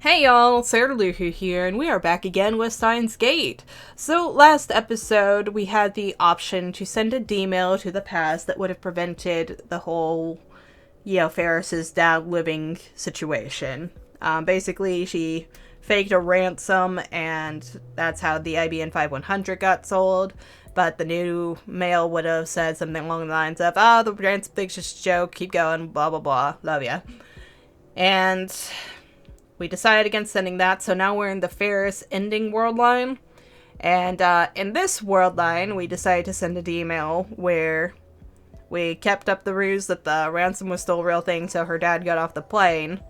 Hey y'all, Sarah Luhu here, and we are back again with Steins Gate. So, last episode, we had the option to send a D-mail to the past that would have prevented the whole, Faris's dad living situation. Basically, she faked a ransom, and that's how the IBM 5100 got sold. But the new mail would have said something along the lines of, the ransom thing's just a joke, keep going, blah blah blah, love ya. And we decided against sending that, so now we're in the Faris Ending world line. And in this world line, we decided to send an email where we kept up the ruse that the ransom was still a real thing, so her dad got off the plane.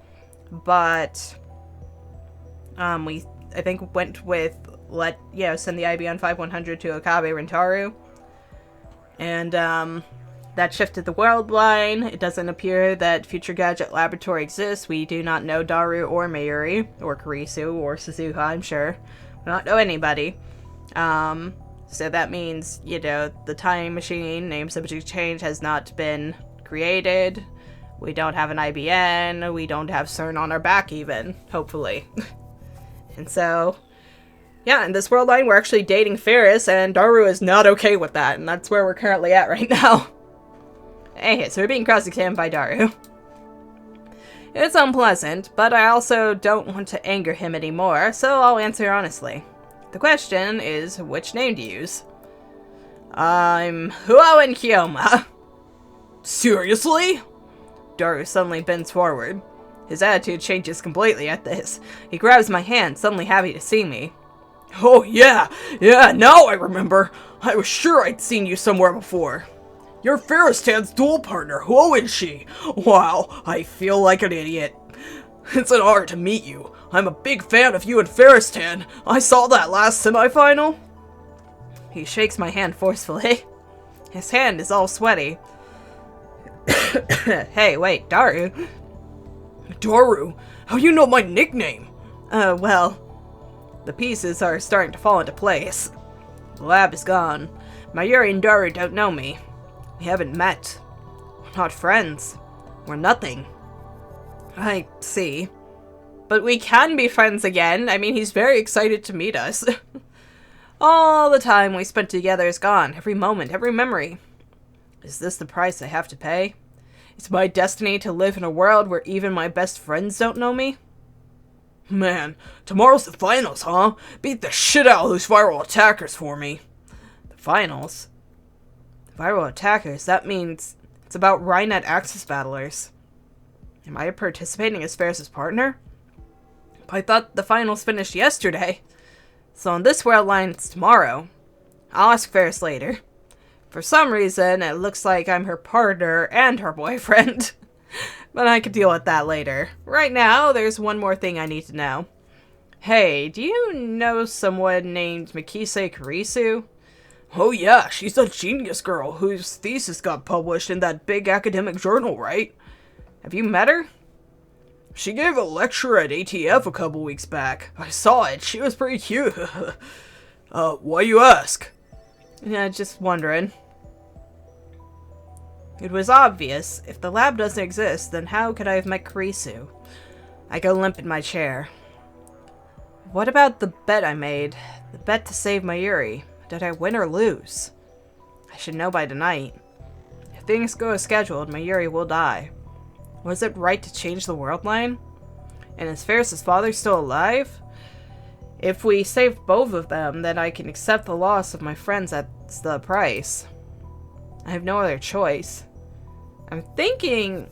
But we, I think, went with send the IBM 5100 to Okabe Rintaro. And that shifted the world line. It doesn't appear that Future Gadget Laboratory exists. We do not know Daru or Mayuri, or Kurisu, or Suzuha, I'm sure. We don't know anybody. So that means, the time machine, name subject change, has not been created. We don't have an IBN. We don't have CERN on our back, even. Hopefully. And so, in this world line, we're actually dating Faris, and Daru is not okay with that, and that's where we're currently at right now. Okay, so we're being cross-examined by Daru. It's unpleasant, but I also don't want to anger him anymore, so I'll answer honestly. The question is, which name to use? I'm Huo Kyoma. Seriously? Daru suddenly bends forward. His attitude changes completely at this. He grabs my hand, suddenly happy to see me. Oh yeah, now I remember. I was sure I'd seen you somewhere before. You're Faris End's duel partner, who is she? Wow, I feel like an idiot. It's an honor to meet you. I'm a big fan of you and Faris End. I saw that last semifinal. He shakes my hand forcefully. His hand is all sweaty. Hey, wait, Daru? Daru? How do you know my nickname? Well, the pieces are starting to fall into place. The lab is gone. Mayuri and Daru don't know me. We haven't met. We're not friends. We're nothing. I see. But we can be friends again. I mean, he's very excited to meet us. All the time we spent together is gone. Every moment, every memory. Is this the price I have to pay? It's my destiny to live in a world where even my best friends don't know me? Man, tomorrow's the finals, huh? Beat the shit out of those viral attackers for me. The finals? Viral attackers, that means it's about Rynet Axis battlers. Am I participating as Faris' partner? I thought the finals finished yesterday. So on this world line, it's tomorrow. I'll ask Faris later. For some reason, it looks like I'm her partner and her boyfriend. But I could deal with that later. Right now, there's one more thing I need to know. Hey, do you know someone named Mikise Kurisu? Oh yeah, she's a genius girl whose thesis got published in that big academic journal, right? Have you met her? She gave a lecture at ATF a couple weeks back. I saw it. She was pretty cute. Why you ask? Yeah, just wondering. It was obvious. If the lab doesn't exist, then how could I have met Kurisu? I go limp in my chair. What about the bet I made? The bet to save Mayuri. Did I win or lose? I should know by tonight. If things go as scheduled, Mayuri will die. Was it right to change the world line? And is Faris' father still alive? If we save both of them, then I can accept the loss of my friends at the price. I have no other choice. I'm thinking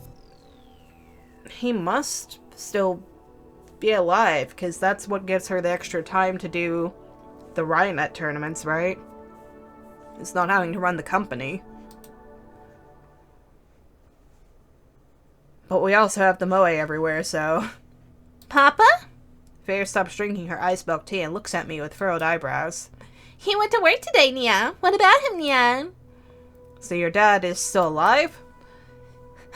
he must still be alive, because that's what gives her the extra time to do the Rynet tournaments, right? It's not having to run the company. But we also have the moe everywhere, so... Papa? Fair stops drinking her ice milk tea and looks at me with furrowed eyebrows. He went to work today, Nia. What about him, Nia? So your dad is still alive?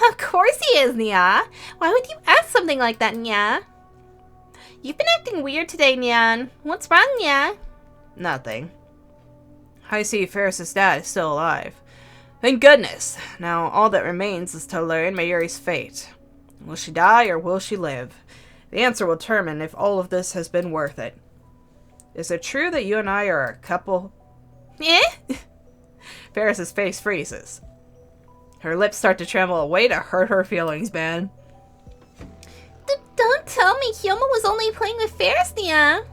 Of course he is, Nia. Why would you ask something like that, Nia? You've been acting weird today, Nyan. What's wrong, Nia? Nothing. I see Faris' dad is still alive. Thank goodness. Now all that remains is to learn Mayuri's fate. Will she die or will she live? The answer will determine if all of this has been worth it. Is it true that you and I are a couple? Eh? Faris's face freezes. Her lips start to tremble, a way to hurt her feelings, man. Don't tell me Hyoma was only playing with Faris, Nia.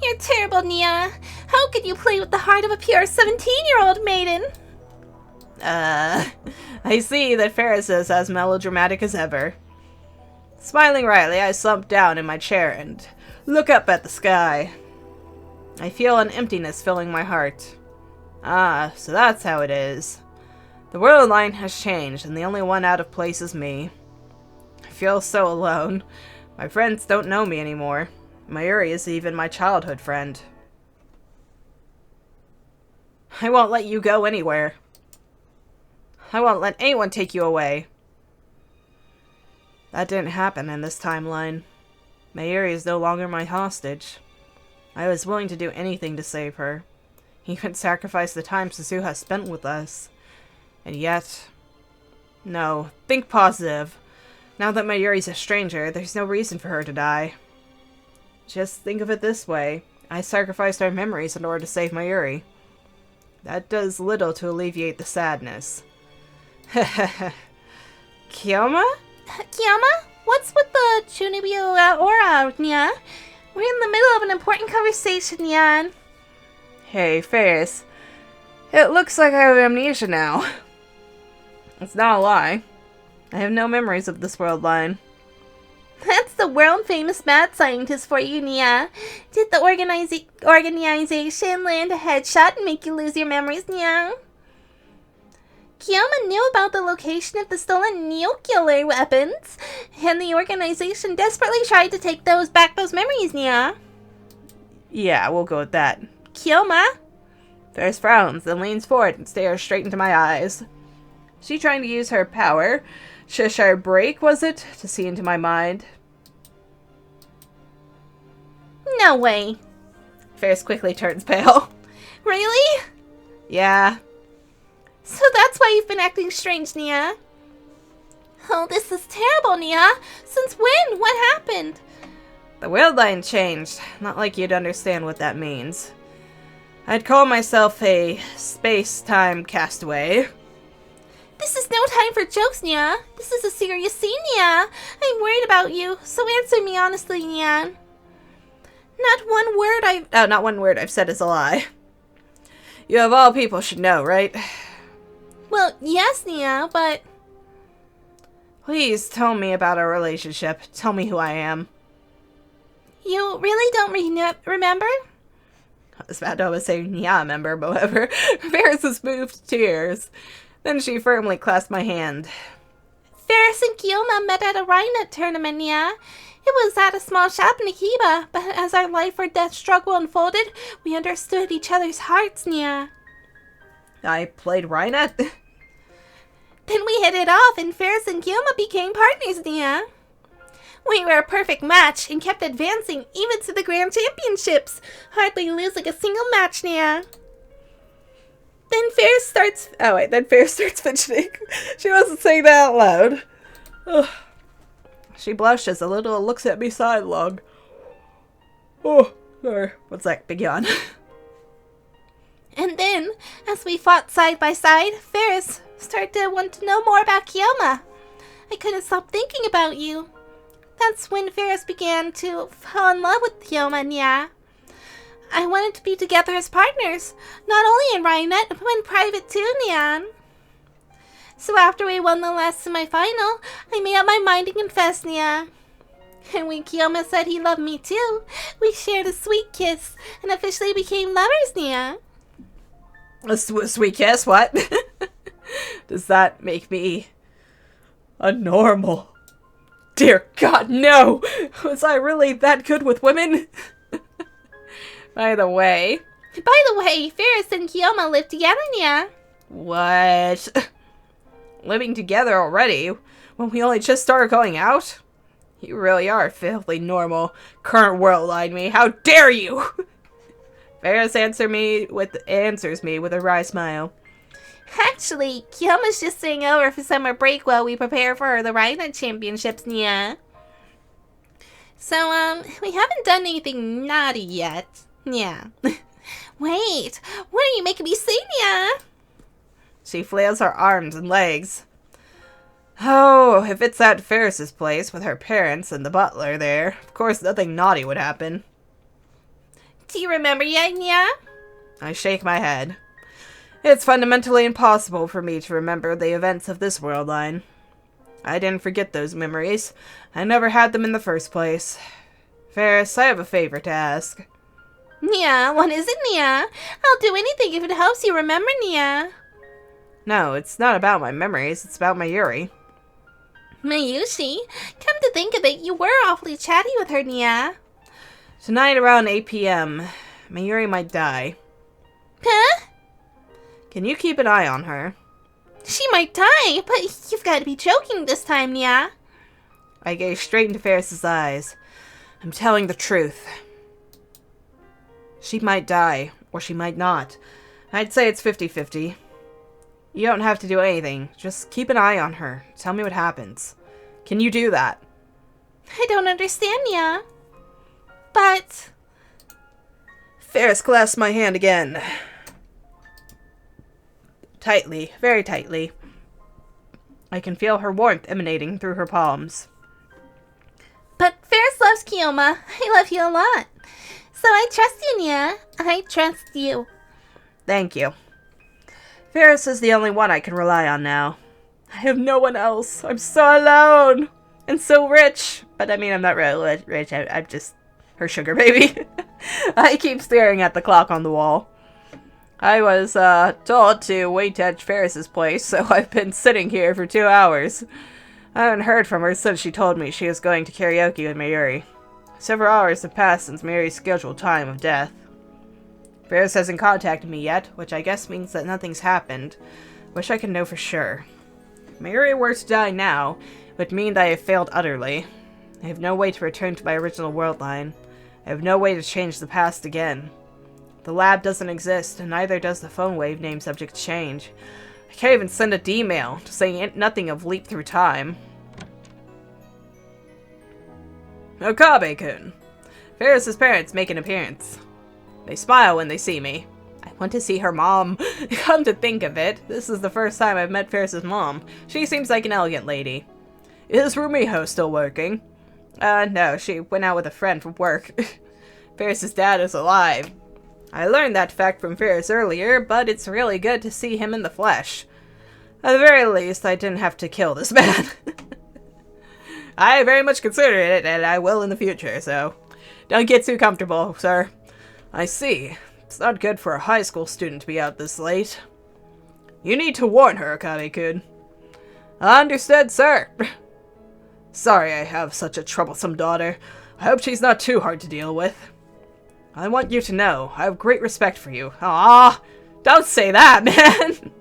You're terrible, Nia. How could you play with the heart of a pure 17-year-old maiden? I see that Faris is as melodramatic as ever. Smiling wryly, I slump down in my chair and look up at the sky. I feel an emptiness filling my heart. Ah, so that's how it is. The world line has changed, and the only one out of place is me. I feel so alone. My friends don't know me anymore. Mayuri is even my childhood friend. I won't let you go anywhere. I won't let anyone take you away. That didn't happen in this timeline. Mayuri is no longer my hostage. I was willing to do anything to save her. Even sacrifice the time Suzuha spent with us. And yet... No, think positive. Now that Mayuri's a stranger, there's no reason for her to die. Just think of it this way. I sacrificed our memories in order to save Mayuri. That does little to alleviate the sadness. Kyoma? Kyoma? What's with the Chunibyo aura, Nia? We're in the middle of an important conversation, Nia. Hey, Faris. It looks like I have amnesia now. It's not a lie. I have no memories of this world line. That's the world-famous mad scientist for you, Nia. Did the organization land a headshot and make you lose your memories, Nia? Kyoma knew about the location of the stolen nuclear weapons, and the organization desperately tried to take those memories, Nia. Yeah, we'll go with that. Kyoma? Faris frowns, then leans forward and stares straight into my eyes. She trying to use her power, Cheshire Break, was it, to see into my mind? No way. Faris quickly turns pale. Really? Yeah. So that's why you've been acting strange, Nia. Oh, this is terrible, Nia. Since when? What happened? The world line changed. Not like you'd understand what that means. I'd call myself a space-time castaway. This is no time for jokes, Nia. This is a serious scene, Nia. I'm worried about you, so answer me honestly, Nia. Not one word I've said is a lie. You of all people should know, right? Well, yes, Nia, but... Please tell me about our relationship. Tell me who I am. You really don't remember? I was about to say, yeah, remember, but whatever. Faris was moved to tears. Then she firmly clasped my hand. Faris and Kyoma met at a Rhinet tournament, Nia. It was at a small shop in Akiba, but as our life or death struggle unfolded, we understood each other's hearts, Nia. I played Rhinet? Then we hit it off, and Faris and Kyoma became partners, Nia. We were a perfect match, and kept advancing, even to the Grand Championships, hardly losing a single match, Nia. Then Faris starts fidgeting. She wasn't saying that out loud. Ugh. She blushes a little and looks at me sidelong. Oh, sorry. What's that? Big yawn. And then, as we fought side by side, Faris started to want to know more about Kyoma. I couldn't stop thinking about you. That's when Faris began to fall in love with Kyoma, Nia. I wanted to be together as partners, not only in Rhinet, but in private too, Nia. So after we won the last semi-final, I made up my mind to confess, Nia. And when Kyoma said he loved me too, we shared a sweet kiss and officially became lovers, Nia. A sweet kiss? What? Does that make me a normal? Dear God, no! Was I really that good with women? By the way, Faris and Kyoma live together, Nia. What? Living together already? When we only just started going out? You really are filthy normal. Current world line me. How dare you? Faris answers me with a wry smile. Actually, Kyoma's just staying over for summer break while we prepare for the Rhinet Championships, Nia. So, we haven't done anything naughty yet. Yeah. Wait, what are you making me say, Nya? She flails her arms and legs. Oh, if it's at Faris's place with her parents and the butler there, of course nothing naughty would happen. Do you remember yet, Nya? I shake my head. It's fundamentally impossible for me to remember the events of this world line. I didn't forget those memories. I never had them in the first place. Faris, I have a favor to ask. Nya, what is it, Nya? I'll do anything if it helps you remember, Nya. No, it's not about my memories, it's about Mayuri. Mayushi, come to think of it, you were awfully chatty with her, Nya. Tonight around 8 p.m., Mayuri might die. Huh? Can you keep an eye on her? She might die, but you've got to be joking this time, Nya. I gaze straight into Faris's eyes. I'm telling the truth. She might die, or she might not. I'd say it's 50-50. You don't have to do anything. Just keep an eye on her. Tell me what happens. Can you do that? I don't understand, Nya. But... Faris clasps my hand again. Tightly, very tightly. I can feel her warmth emanating through her palms. But Faris loves Kyoma. I love you a lot. So I trust you, Nya. I trust you. Thank you. Faris is the only one I can rely on now. I have no one else. I'm so alone. And so rich. But I mean, I'm not really rich. I'm just her sugar baby. I keep staring at the clock on the wall. I was told to wait at Faris's place, so I've been sitting here for 2 hours. I haven't heard from her since she told me she was going to karaoke with Mayuri. Several hours have passed since Mayuri's scheduled time of death. Faris hasn't contacted me yet, which I guess means that nothing's happened. Wish I could know for sure. If Mayuri were to die now, it would mean that I have failed utterly. I have no way to return to my original world line. I have no way to change the past again. The lab doesn't exist, and neither does the phone wave name subject change. I can't even send a D-mail to say nothing of leap through time. Okabe-kun. Faris's parents make an appearance. They smile when they see me. I want to see her mom. Come to think of it, this is the first time I've met Faris's mom. She seems like an elegant lady. Is Rumiho still working? No, she went out with a friend from work. Faris's dad is alive. I learned that fact from Faris earlier, but it's really good to see him in the flesh. At the very least, I didn't have to kill this man. I very much consider it, and I will in the future, so don't get too comfortable, sir. I see. It's not good for a high school student to be out this late. You need to warn her, Akabe-kun. Understood, sir. Sorry I have such a troublesome daughter. I hope she's not too hard to deal with. I want you to know, I have great respect for you. Ah, don't say that, man!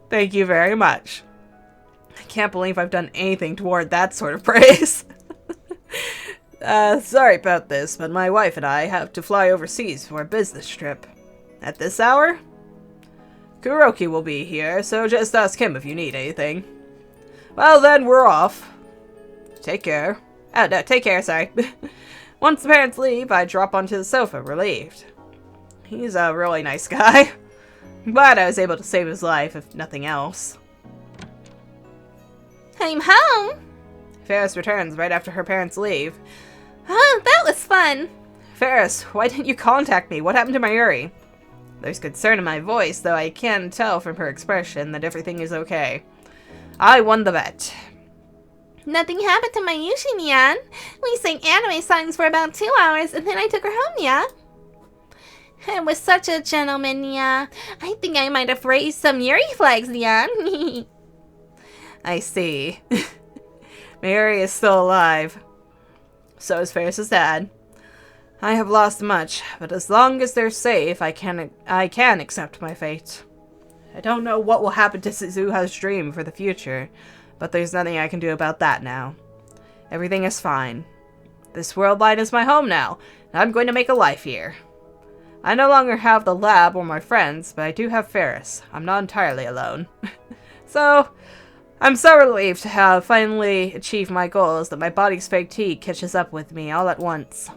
Thank you very much. I can't believe I've done anything toward that sort of praise. Sorry about this, but my wife and I have to fly overseas for a business trip. At this hour? Kuroki will be here, so just ask him if you need anything. Well then, we're off. Take care. Oh, no, take care, sorry. Once the parents leave, I drop onto the sofa, relieved. He's a really nice guy. I'm glad I was able to save his life, if nothing else. I'm home. Faris returns right after her parents leave. Oh, that was fun. Faris, why didn't you contact me? What happened to Mayuri? There's concern in my voice, though I can tell from her expression that everything is okay. I won the bet. Nothing happened to Mayushi, Nyan. We sang anime songs for about 2 hours, and then I took her home, Nya. I was such a gentleman, Nya. I think I might have raised some Yuri flags, Nyan. I see. Mayuri is still alive. So is Faris's dad. I have lost much, but as long as they're safe, I can accept my fate. I don't know what will happen to Suzuha's dream for the future, but there's nothing I can do about that now. Everything is fine. This world line is my home now, and I'm going to make a life here. I no longer have the lab or my friends, but I do have Faris. I'm not entirely alone. So, I'm so relieved to have finally achieved my goals that my body's fatigue catches up with me all at once.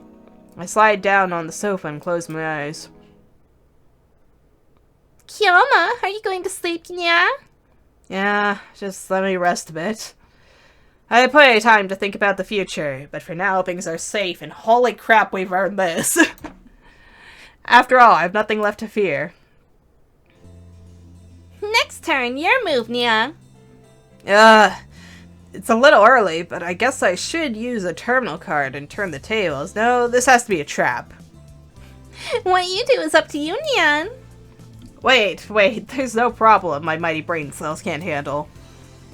I slide down on the sofa and close my eyes. Kyoma, are you going to sleep, Nya? Yeah, just let me rest a bit. I have plenty of time to think about the future, but for now things are safe, and holy crap, we've earned this. After all, I have nothing left to fear. Next turn, your move, Nya. It's a little early, but I guess I should use a terminal card and turn the tables. No, this has to be a trap. What you do is up to you, Nyan. Wait, there's no problem my mighty brain cells can't handle.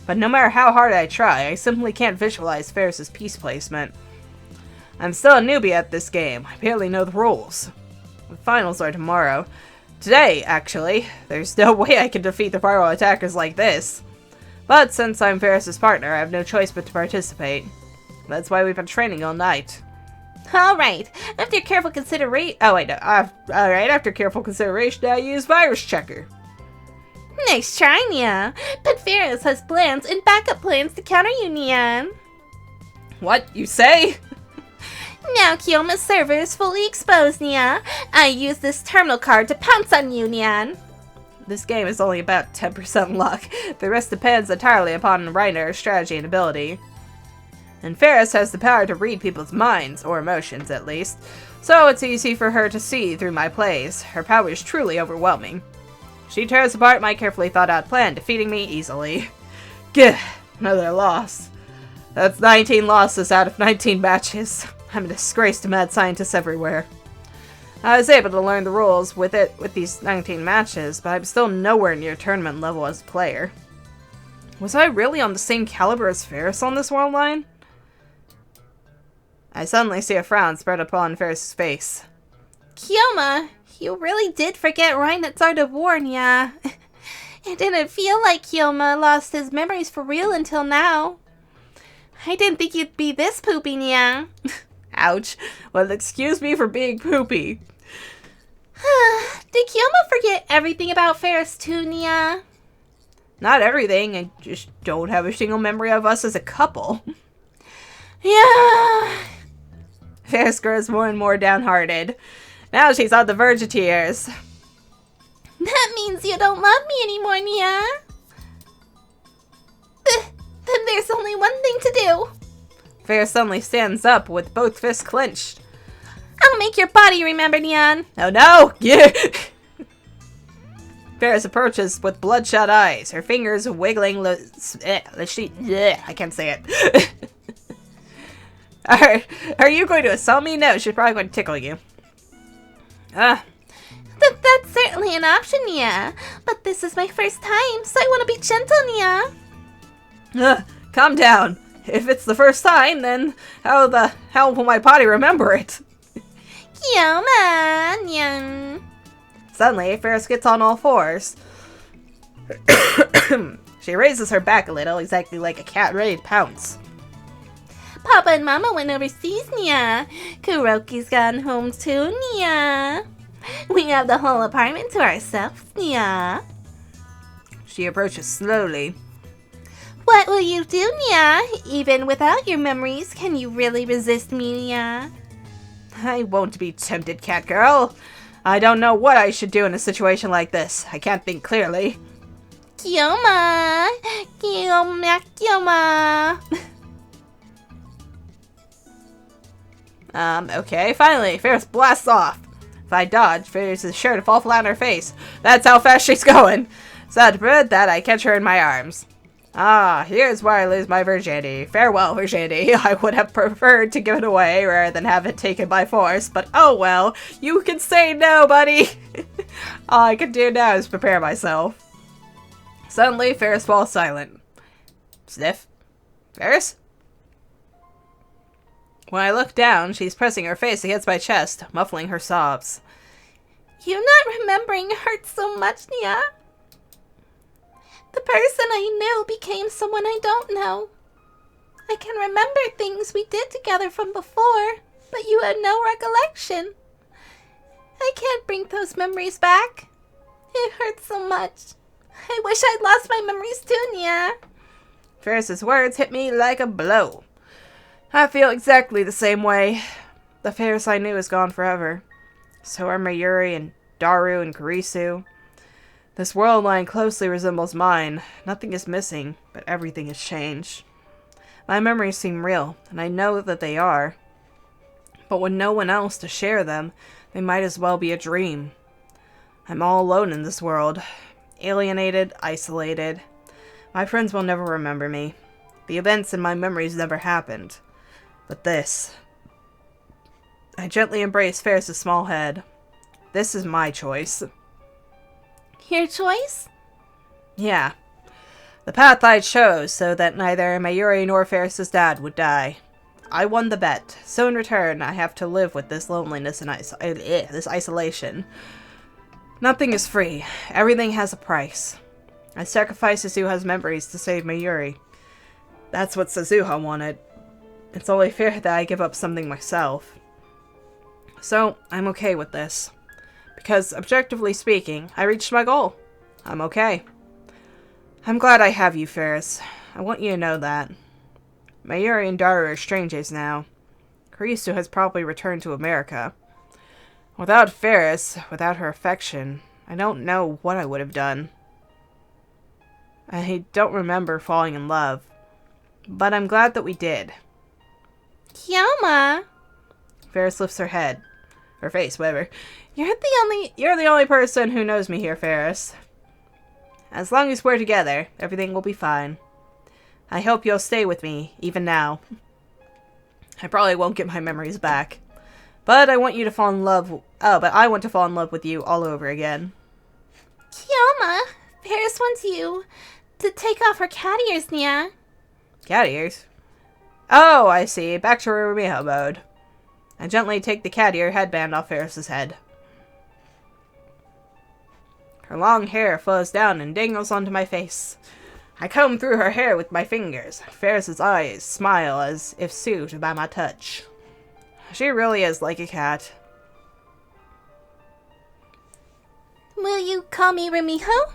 But no matter how hard I try, I simply can't visualize Faris's piece placement. I'm still a newbie at this game. I barely know the rules. The finals are tomorrow. Today, actually. There's no way I can defeat the viral attackers like this. But since I'm Faris's partner, I have no choice but to participate. That's why we've been training all night. Alright, after careful consideration... Oh wait, no. Alright, after careful consideration, I use Virus Checker. Nice try, Nya. But Faris has plans and backup plans to counter you, Nyan. What? You say? Now Kyoma's server is fully exposed, Nya. I use this terminal card to pounce on you, Nyan. This game is only about 10% luck. The rest depends entirely upon Reiner's strategy and ability. And Faris has the power to read people's minds, or emotions at least, so it's easy for her to see through my plays. Her power is truly overwhelming. She tears apart my carefully thought out plan, defeating me easily. Gah, another loss. That's 19 losses out of 19 matches. I'm a disgrace to mad scientists everywhere. I was able to learn the rules with these 19 matches, but I'm still nowhere near tournament level as a player. Was I really on the same caliber as Faris on this world line? I suddenly see a frown spread upon Faris' face. Kyoma, you really did forget Reinhart's Art of War, Nya. It didn't feel like Kyoma lost his memories for real until now. I didn't think you'd be this poopy, Nya. Ouch. Well, excuse me for being poopy. Did Kyoma forget everything about Faris too, Nya? Not everything, I just don't have a single memory of us as a couple. Yeah. Faris grows more and more downhearted. Now she's on the verge of tears. That means you don't love me anymore, Nya. Then there's only one thing to do. Faris suddenly stands up with both fists clenched. I'll make your body remember, Nyan. Oh no! Yeah! Faris approaches with bloodshot eyes, her fingers wiggling. I can't say it. Are you going to assault me? No, she's probably going to tickle you. That's certainly an option, Nya. But this is my first time, so I want to be gentle, Nya. Calm down. If it's the first time, then how the hell will my body remember it? Kyoma, Nyan. Suddenly, Faris gets on all fours. She raises her back a little, exactly like a cat ready to pounce. Papa and Mama went overseas, Nya. Kuroki's gone home too, Nya. We have the whole apartment to ourselves, Nya. She approaches slowly. What will you do, Nya? Even without your memories, can you really resist me, Nya? I won't be tempted, cat girl. I don't know what I should do in a situation like this. I can't think clearly. Kyoma! Kyoma, Kyoma! Okay, finally, Faris blasts off. If I dodge, Faris is sure to fall flat on her face. That's how fast she's going. So to prevent that, I catch her in my arms. Ah, here's where I lose my virginity. Farewell, virginity. I would have preferred to give it away rather than have it taken by force, but oh well. You can say no, buddy. All I can do now is prepare myself. Suddenly, Faris falls silent. Sniff. Faris? When I look down, she's pressing her face against my chest, muffling her sobs. You not remembering hurts so much, Nya. The person I knew became someone I don't know. I can remember things we did together from before, but you had no recollection. I can't bring those memories back. It hurts so much. I wish I'd lost my memories too, Nya. Faris's words hit me like a blow. I feel exactly the same way. The Faris I knew is gone forever. So are Mayuri and Daru and Kurisu. This world line closely resembles mine. Nothing is missing, but everything has changed. My memories seem real, and I know that they are. But with no one else to share them, they might as well be a dream. I'm all alone in this world. Alienated, isolated. My friends will never remember me. The events in my memories never happened. But this... I gently embrace Faris' small head. This is my choice. Your choice? Yeah. The path I chose so that neither Mayuri nor Faris' dad would die. I won the bet, so in return I have to live with this loneliness and this isolation. Nothing is free. Everything has a price. I sacrificed Suzuha's memories to save Mayuri. That's what Suzuha wanted. It's only fair that I give up something myself. So, I'm okay with this. Because, objectively speaking, I reached my goal. I'm okay. I'm glad I have you, Faris. I want you to know that. Mayuri and Daru are strangers now. Kurisu has probably returned to America. Without Faris, without her affection, I don't know what I would have done. I don't remember falling in love. But I'm glad that we did. Kyoma! Faris lifts her head. Her face, whatever. You're the only person who knows me here, Faris. As long as we're together, everything will be fine. I hope you'll stay with me, even now. I probably won't get my memories back. But I want you to fall in love... but I want to fall in love with you all over again. Kyoma, Faris wants you to take off her cat ears, Nia. Cat ears? Oh, I see. Back to Rumiho mode. I gently take the cat ear headband off Faris' head. Her long hair flows down and dangles onto my face. I comb through her hair with my fingers. Faris' eyes smile as if soothed by my touch. She really is like a cat. Will you call me Rumiho?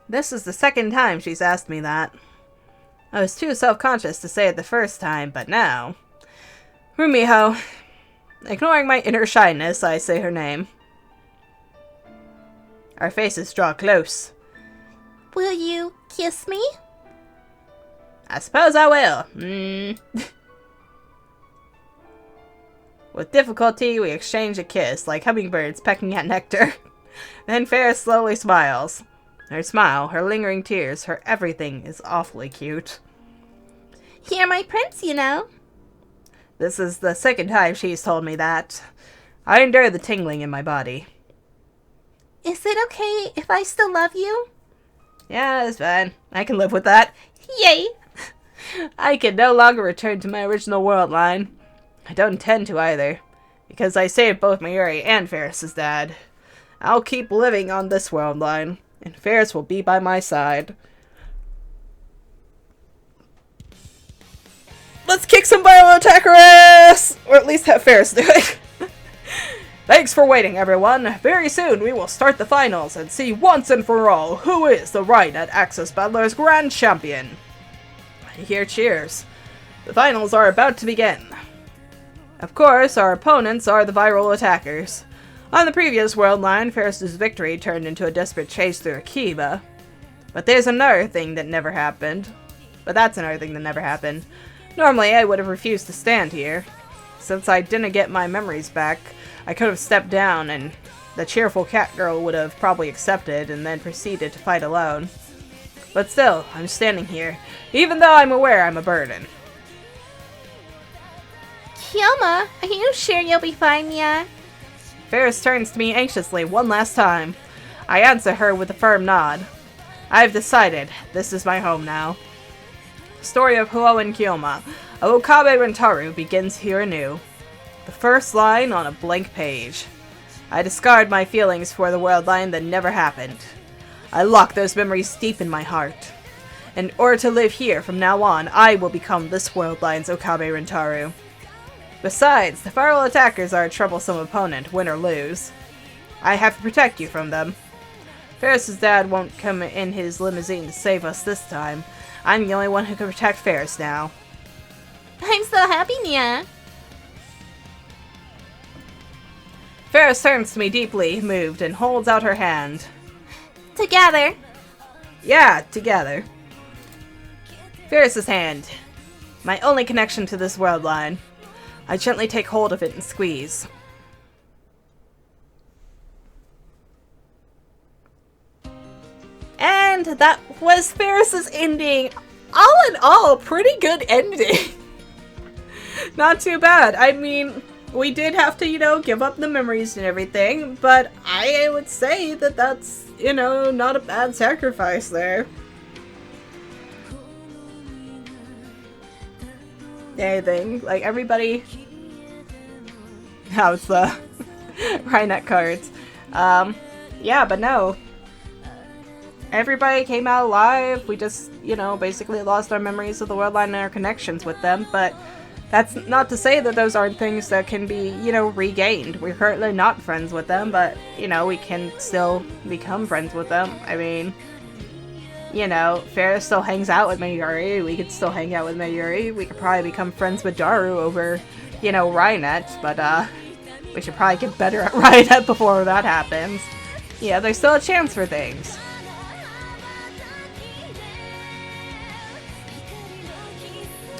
This is the second time she's asked me that. I was too self-conscious to say it the first time, but now... Rumiho. Ignoring my inner shyness, I say her name. Our faces draw close. Will you kiss me? I suppose I will. With difficulty, we exchange a kiss, like hummingbirds pecking at nectar. Then Faris slowly smiles. Her smile, her lingering tears, her everything is awfully cute. You're my prince, you know. This is the second time she's told me that. I endure the tingling in my body. Is it okay if I still love you? Yeah, it's fine. I can live with that. Yay! I can no longer return to my original world line. I don't intend to either, because I saved both Mayuri and Faris' dad. I'll keep living on this world line, and Faris will be by my side. Let's kick some viral attacker ass! Or at least have Faris do it. Thanks for waiting, everyone. Very soon we will start the finals and see once and for all who is the right at Axis Battlers Grand Champion. I hear cheers. The finals are about to begin. Of course, our opponents are the viral attackers. On the previous world line, Faris' victory turned into a desperate chase through Akiba. But there's another thing that never happened. Normally, I would have refused to stand here. Since I didn't get my memories back, I could have stepped down and the cheerful cat girl would have probably accepted and then proceeded to fight alone. But still, I'm standing here, even though I'm aware I'm a burden. Kyoma, are you sure you'll be fine, Nia? Faris turns to me anxiously one last time. I answer her with a firm nod. I've decided this is my home now. The story of Huo and Kyoma, of Okabe Rintaro, begins here anew. The first line on a blank page. I discard my feelings for the world line that never happened. I lock those memories deep in my heart. In order to live here from now on, I will become this world line's Okabe Rintaro. Besides, the viral attackers are a troublesome opponent, win or lose. I have to protect you from them. Faris' dad won't come in his limousine to save us this time. I'm the only one who can protect Faris now. I'm so happy, Nia. Faris turns to me deeply moved and holds out her hand. Together. Yeah, together. Faris's hand. My only connection to this world line. I gently take hold of it and squeeze. And that was Faris's ending. All in all, pretty good ending. Not too bad. I mean, we did have to, give up the memories and everything, but I would say that that's, not a bad sacrifice there. Anything. Like, everybody... That was the Rhinet cards. Yeah, but no. Everybody came out alive. We just, basically lost our memories of the world line and our connections with them, but that's not to say that those aren't things that can be, regained. We're currently not friends with them, but, we can still become friends with them. I mean, Faris still hangs out with Mayuri. We could still hang out with Mayuri. We could probably become friends with Daru over, Rhinet, but, we should probably get better at Rhinet before that happens. Yeah, there's still a chance for things.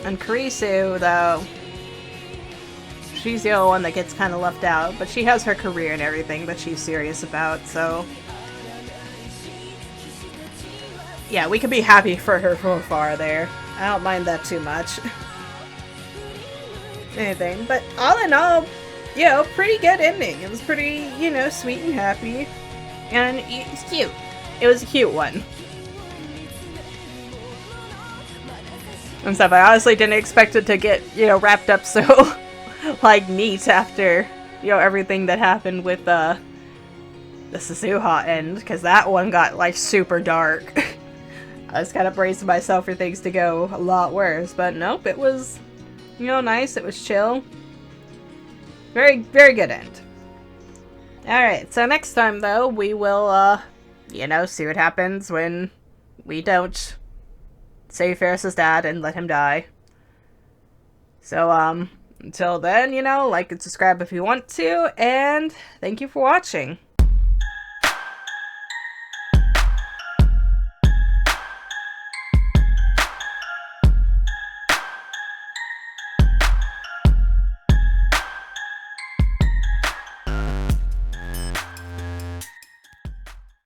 And Kurisu, though, she's the only one that gets kind of left out, but she has her career and everything that she's serious about, so... Yeah, we could be happy for her from afar there. I don't mind that too much. Anything, but all in all, pretty good ending. It was pretty, sweet and happy. And it's cute. It was a cute one. And stuff. I honestly didn't expect it to get, wrapped up so, like, neat after, everything that happened with, the Suzuha end, because that one got, like, super dark. I was kind of bracing myself for things to go a lot worse, but nope, it was, nice, it was chill. Very, very good end. Alright, so next time, though, we will, see what happens when we don't save Faris's dad and let him die. So, until then, like and subscribe if you want to, and thank you for watching.